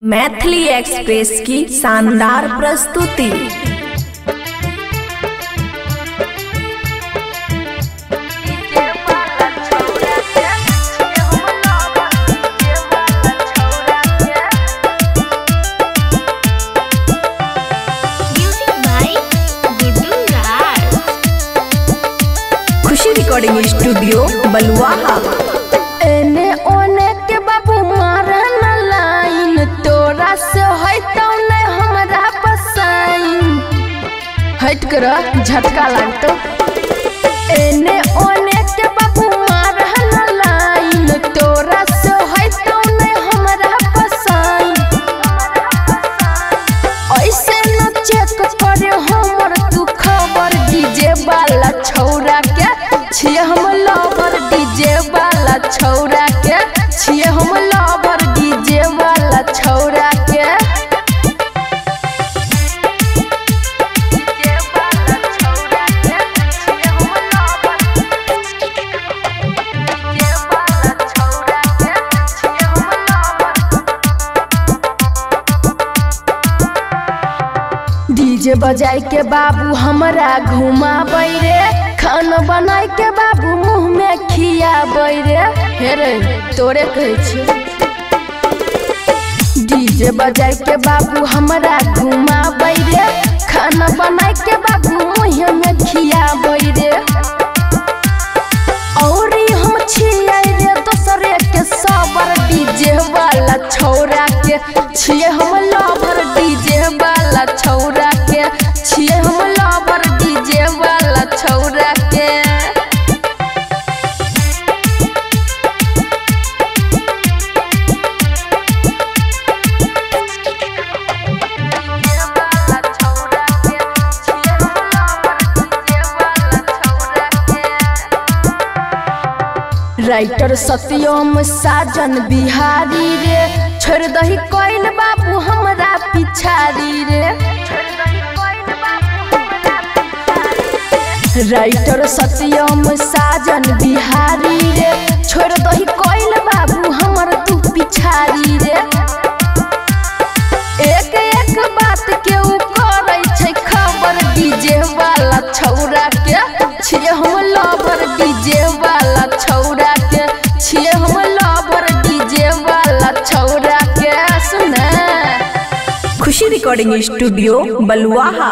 Maithili express की शानदार प्रस्तुति। खुशी रिकॉर्डिंग स्टूडियो बलुआहा। एने ओने के बाबू मारन लाइन तोरा से है तो नहीं हमरा पसाइन हट कर झटका लागतो। एने ओने के बाबू मारन लाइन तोरा से है तो नहीं हमरा पसाइन ऐसे न चेक करे हमर तू खबर डीजे वाला छौरा के छिए हम लवर डीजे वाला छौरा के छिए हम लवर डीजे वाला छौरा के डीजे बजाए के बाबू हमरा घुमाबै रे खाना बनाए के बाबू मुँह में खियाबै रे हे रे तोरे कहै छी। डीजे बजाए के बाबू हमरा घुमाबै रे खाना बनाए के बाबू मुँह में खियाबै रे और हम छियै रे दोसरे के सबर डीजे वाला छौरा के छियै हम लवर डीजे वाला छौरा के छियै हम लवर डीजे वाला छौरा के। राइटर सत्यम साजन बिहारी रे छोड़ दही कोइल बाबू हमरा पिछाड़ी रे। राइटर सत्यम साजन बिहारी रे छोड़ दही कोइल बाबू हमर तू पिछाड़ी रे। एक एक बात के उ करै छै खबर डीजे वाला छौरा के छिए हम लवर डीजे वाला छौरा के छिए हम लवर डीजे वाला छौरा के सुना। खुशी रिकॉर्डिंग स्टूडियो बलुआहा।